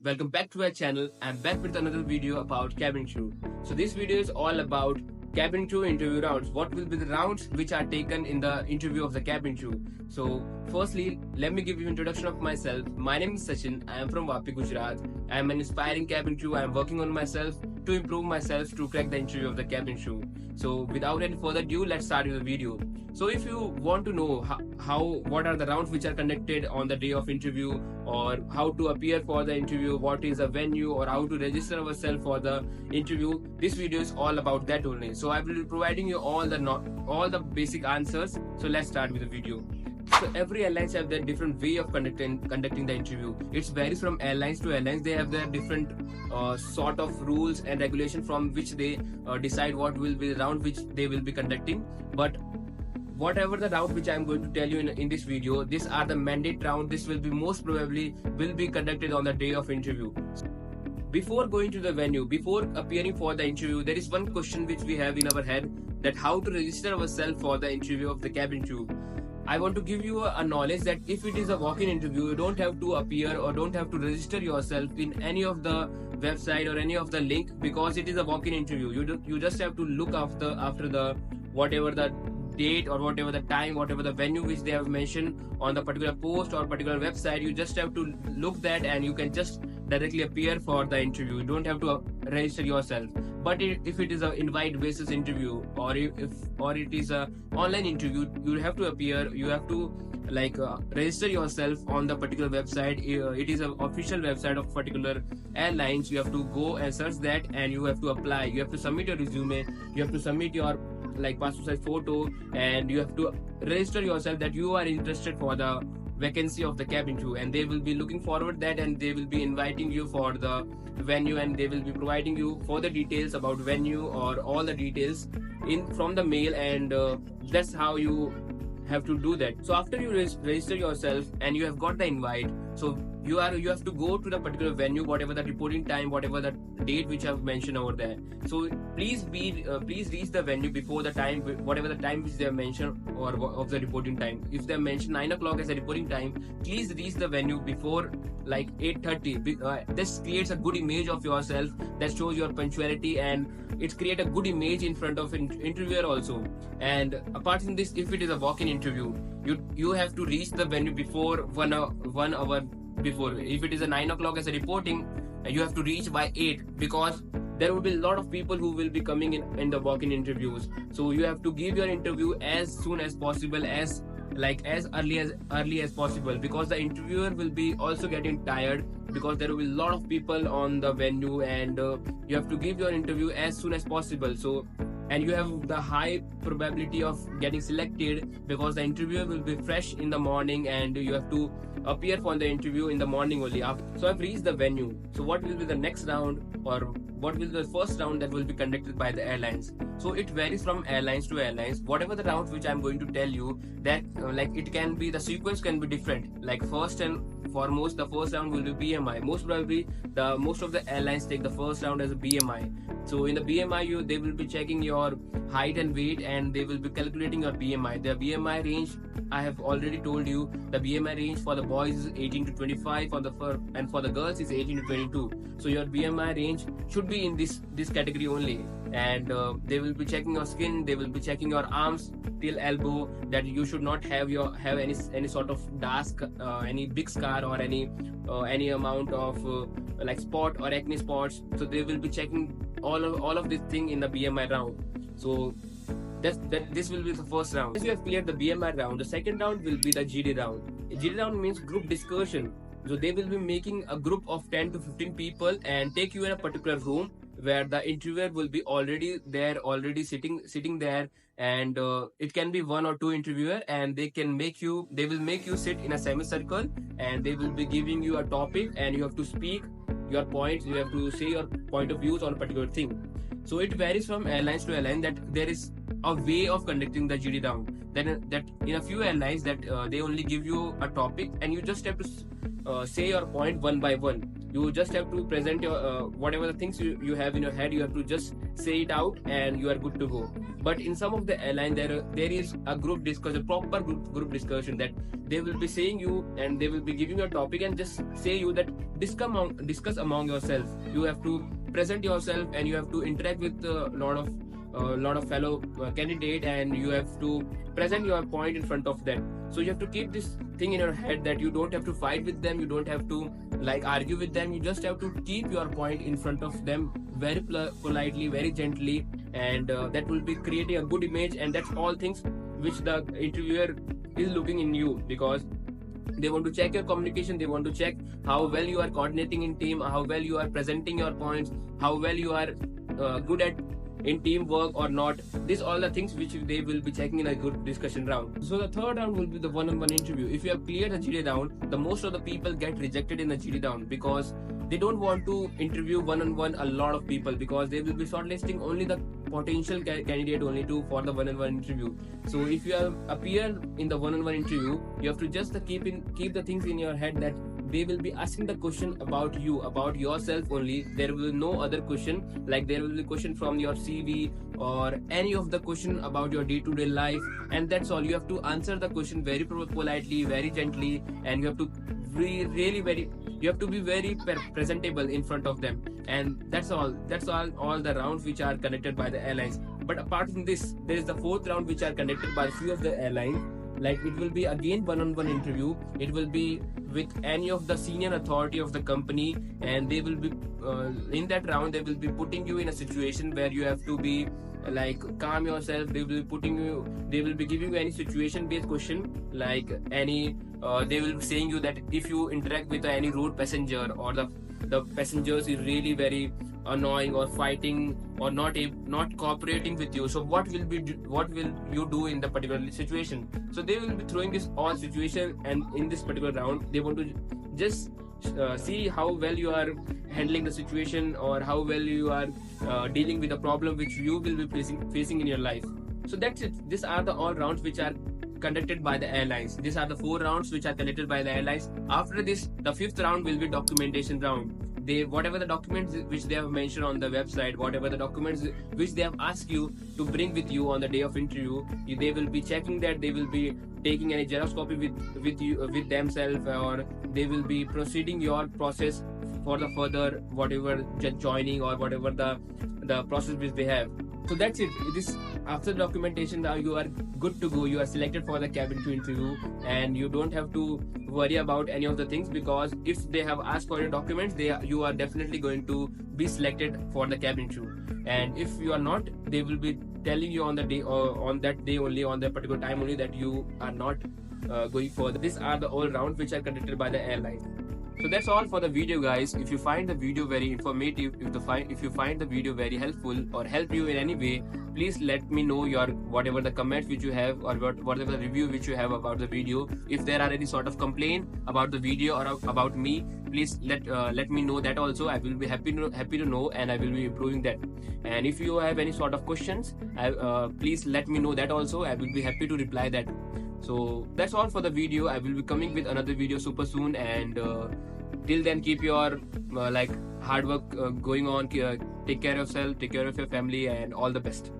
welcome back to our channel. I'm back with another video about cabin crew. So this video is all about cabin crew interview rounds. What will be the rounds which are taken in the interview of the cabin crew? So firstly, let me give you introduction of myself. My name is Sachin. I am from Vapi, Gujarat. I am an inspiring cabin crew. I am working on myself to improve myself to crack the interview of the cabin crew. So without any further ado, let's start with the video. So if you want to know what are the rounds which are conducted on the day of interview, or how to appear for the interview, what is a venue, or how to register ourselves for the interview, this video is all about that only. So I will be providing you all the basic answers. So let's start with the video. So every airlines have their different way of conducting the interview. It varies from airlines to airlines. They have their different sort of rules and regulation from which they decide what will be the round which they will be conducting. But whatever the round which I am going to tell you in this video, these are the mandate round. This will be most probably will be conducted on the day of interview. Before going to the venue, before appearing for the interview, there is one question which we have in our head, that how to register ourselves for the interview of the cabin crew. I want to give you a knowledge that if it is a walk-in interview, you don't have to appear or don't have to register yourself in any of the website or any of the link, because it is a walk-in interview. You just have to look after the whatever the date or whatever the time, whatever the venue which they have mentioned on the particular post or particular website. You just have to look that and you can just directly appear for the interview. You don't have to register yourself. But if it is an invite basis interview, or if it is a online interview, you have to appear. You have to register yourself on the particular website. It is an official website of particular airlines. You have to go and search that, and you have to apply. You have to submit your resume. You have to submit your passport size photo, and you have to register yourself that you are interested for the vacancy of the cabin crew, and they will be looking forward that, and they will be inviting you for the venue, and they will be providing you further details about venue or all the details from the mail, and that's how you have to do that. So after you register yourself and you have got the invite, so you have to go to the particular venue, whatever the reporting time, whatever the date which I've mentioned over there. So please reach the venue before the time, whatever the time which they have mentioned, or of the reporting time. If they have mentioned 9 o'clock as a reporting time, please reach the venue before 8:30. This creates a good image of yourself, that shows your punctuality, and it creates a good image in front of interviewer also. And apart from this, if it is a walk-in interview, you have to reach the venue before 1 hour before. If it is a 9 o'clock as a reporting, you have to reach by 8, because there will be a lot of people who will be coming in the walk-in interviews. So you have to give your interview as soon as possible, as early as possible, because the interviewer will be also getting tired, because there will be a lot of people on the venue, and you have to give your interview as soon as possible. So, and you have the high probability of getting selected, because the interviewer will be fresh in the morning, and you have to appear for the interview in the morning only after. So I've reached the venue. So what will be the next round, or what will be the first round that will be conducted by the airlines? So it varies from airlines to airlines. Whatever the rounds which I'm going to tell you, that it can be, the sequence can be different. Like first and foremost, the first round will be BMI. Most probably most of the airlines take the first round as a BMI. So in the BMI, they will be checking your height and weight, and they will be calculating your BMI. The BMI range, I have already told you, the BMI range for the boys is 18 to 25, and for the girls is 18 to 22. So your BMI range should be in this category only. And they will be checking your skin, they will be checking your arms till elbow, that you should not have any sort of dark any big scar, or any amount of spot or acne spots. So they will be checking all of this thing in the BMI round. So this will be the first round. Once you have cleared the BMI round, the second round will be the GD round. GD round means group discussion. So they will be making a group of 10 to 15 people and take you in a particular room, where the interviewer will be already sitting there, and it can be 1 or 2 interviewer, and they will make you sit in a semicircle, and they will be giving you a topic, and you have to speak your points, you have to say your point of views on a particular thing. So it varies from airlines to airline, that there is a way of conducting the GD round. Then that in a few airlines, that they only give you a topic, and you just have to say your point one by one. You just have to present your whatever the things you have in your head. You have to just say it out and you are good to go. But in some of the airline, there is a group discussion, proper group discussion, that they will be saying you and they will be giving you a topic and just say you that discuss among yourself. You have to present yourself and you have to interact with a lot of fellow candidate, and you have to present your point in front of them. So you have to keep this thing in your head that you don't have to fight with them, you don't have to like argue with them, you just have to keep your point in front of them very politely, very gently, and that will be creating a good image. And that's all things which the interviewer is looking in you, because they want to check your communication, they want to check how well you are coordinating in team, how well you are presenting your points, how well you are good at in teamwork or not. These all the things which they will be checking in a good discussion round. So the third round will be the one-on-one interview. If you have cleared the GD round, the most of the people get rejected in the GD round because they don't want to interview one-on-one a lot of people, because they will be shortlisting only the potential candidate only for the one-on-one interview. So if you appear in the one-on-one interview, you have to just keep the things in your head that they will be asking the question about you, about yourself only. There will be no other question, like there will be question from your CV or any of the question about your day-to-day life, and that's all. You have to answer the question very politely, very gently, and you have to you have to be very presentable in front of them. And that's all the rounds which are conducted by the airlines. But apart from this, there is the fourth round which are conducted by few of the airlines. Like it will be again one-on-one interview. It will be with any of the senior authority of the company, and they will be in that round they will be putting you in a situation where you have to be like calm yourself. They will be giving you any situation based question, like any they will be saying you that if you interact with any road passenger, or the passengers is really very annoying or fighting or not cooperating with you, so what will you do in the particular situation. So they will be throwing this all situation, and in this particular round they want to just see how well you are handling the situation, or how well you are dealing with the problem which you will be facing in your life. So that's it. These are the all rounds which are conducted by the airlines. These are the 4 rounds which are conducted by the airlines. After this, the 5th round will be documentation round. Whatever the documents which they have mentioned on the website, whatever the documents which they have asked you to bring with you on the day of interview, they will be checking that. They will be taking any Xerox copy with themselves, or they will be proceeding your process for the further whatever joining or whatever the process which they have. So that's it. This after documentation, now you are good to go. You are selected for the cabin crew interview, and you don't have to worry about any of the things, because if they have asked for your documents, you are definitely going to be selected for the cabin crew. And if you are not, they will be telling you on the day, or on that day only, on that particular time only, that you are not going further. These are the all rounds which are conducted by the airline. So that's all for the video, guys. If you find the video very informative, if you find the video very helpful or help you in any way, please let me know your whatever the comments which you have, or whatever the review which you have about the video. If there are any sort of complaint about the video or about me, please let me know that also. I will be happy to know, and I will be improving that. And if you have any sort of questions, please let me know that also. I will be happy to reply that. So that's all for the video. I will be coming with another video super soon, and till then, keep your hard work going on. Take care of yourself, take care of your family, and all the best.